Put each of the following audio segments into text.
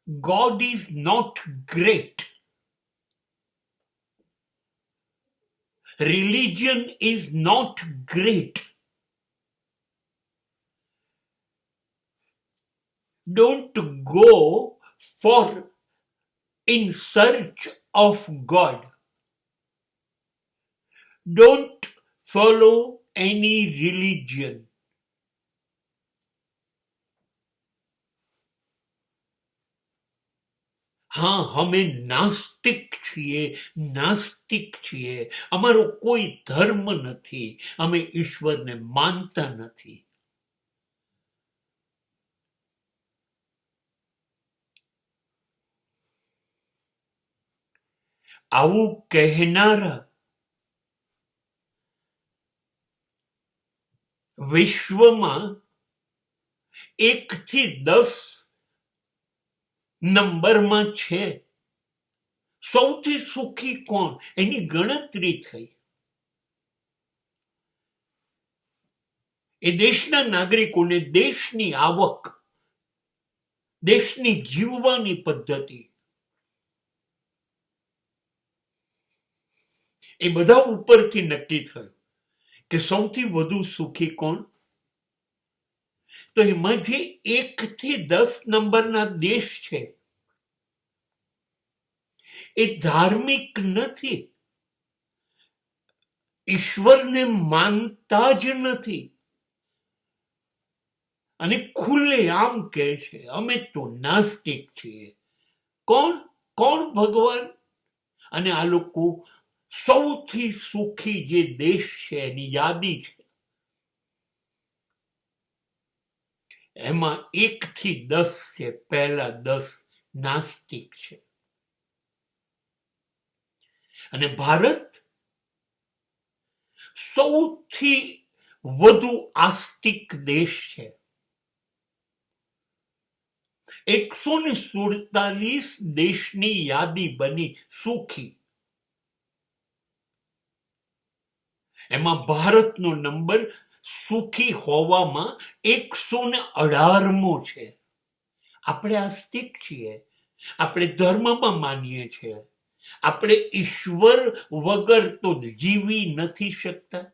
God is not great. Religion is not great. Don't go in search of God. Don't follow any religion. હા, અમે નાસ્તિક છીએ. અમારો કોઈ ધર્મ નથી. અમે ઈશ્વરને માનતા નથી. આવું કહેનારા વિશ્વમાં 1 થી 10 નંબરમાં છે. સૌથી સુખી કોણ, એની ગણતરી થઈ. એ દેશના નાગરિકોને દેશની આવક, દેશની જીવવાની પદ્ધતિ, એ બધા ઉપરથી નક્કી થયું કે સૌથી વધુ સુખી કોણ. તો એમાં જે 1 થી 10 નંબરના દેશ છે એ ધાર્મિક નથી, ઈશ્વરને માનતા જ નથી, અને ખુલ્લેઆમ કહે છે અમે તો નાસ્તિક છીએ. કોણ ભગવાન? અને આ લોકો સૌથી સુખી જે દેશ છે એની યાદી છે, એમાં 1 થી 10 છે. પહેલા 10 નાસ્તિક છે. અને ભારત સૌથી વધુ આસ્તિક દેશ છે. 147 દેશની યાદી બની સુખી. એમાં ભારતનો નંબર સુખી હોવામાં 118મો છે. આપણે આસ્તિક છીએ, આપણે ધર્મમાં માનીએ છીએ, આપણે ઈશ્વર વગર તો જીવી નથી શકતા.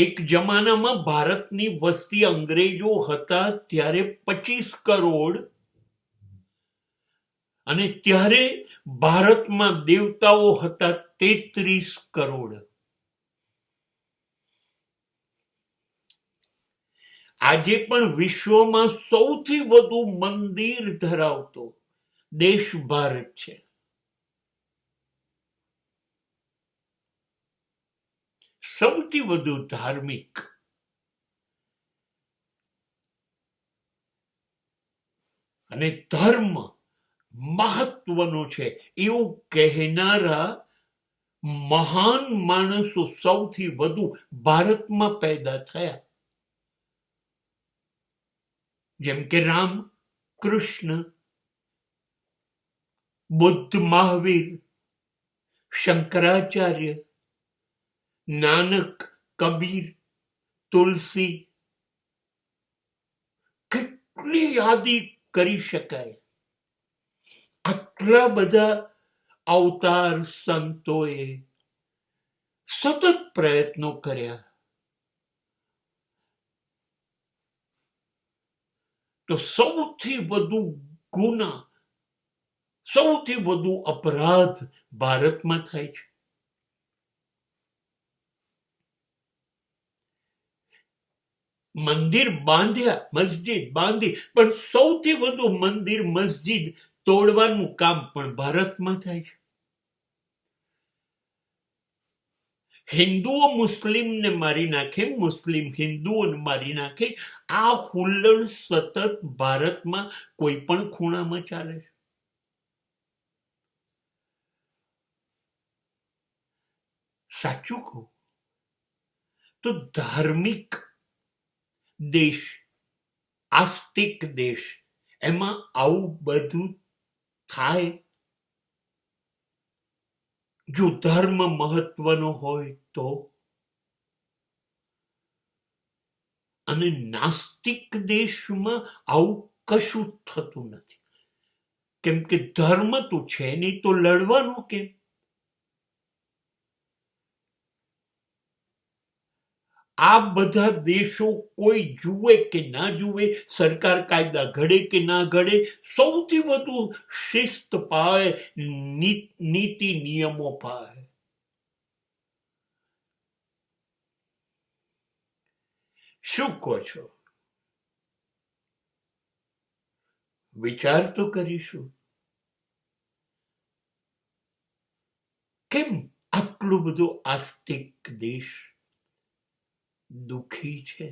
એક જમાનામાં ભારતની વસ્તી અંગ્રેજો હતા ત્યારે 25 કરોડ, અને ત્યારે ભારતમાં દેવતાઓ હતા 33 કરોડ. આજે પણ વિશ્વમાં સૌથી વધુ મંદિર ધરાવતો દેશ ભારત છે. સૌથી વધુ ધાર્મિક. અને ધર્મ મહત્વનો છે એવું કહેનારા મહાન માણસો સૌથી વધુ ભારતમાં પેદા થયા. જેમ કે રામ, કૃષ્ણ, બુદ્ધ, મહાવીર, શંકરાચાર્ય, નાનક, કબીર, તુલસી. કેટલી યાદી કરી શકાય. આટલા બધા અવતાર સંતોએ સતત પ્રયત્નો કર્યા. તો સૌથી વધુ ગુના, સૌથી વધુ અપરાધ ભારતમાં થાય છે. મંદિર બાંધ્યા, મસ્જિદ બાંધી, પણ સૌથી વધુ મંદિર મસ્જિદ તોડવાનું કામ પણ ભારતમાં થાય છે. હિન્દુઓ મુસ્લિમને મારી નાખે, મુસ્લિમ હિન્દુઓને મારી નાખે. આ હુલ્લડ સતત ભારતમાં કોઈ પણ ખૂણામાં ચાલે છે. સાચું કહું તો ધાર્મિક દેશ, આસ્તિક દેશ, એમાં આવું બધું થાય. જો ધર્મ મહત્વનો હોય તો. અને નાસ્તિક દેશમાં આવું કશું થતું નથી, કેમ કે ધર્મ તો છે નહીં તો લડવાનું કેમ? આ બધા દેશો કોઈ જુએ કે ના જુએ, સરકાર કાયદા ઘડે કે ના ઘડે, સૌથી વધુ શિસ્ત પાળે, નીતિ નિયમો પાળે. શું કહો છો? વિચાર તો કરીશું. કેમ આટલો બધો આસ્તિક દેશ દુઃખી છે?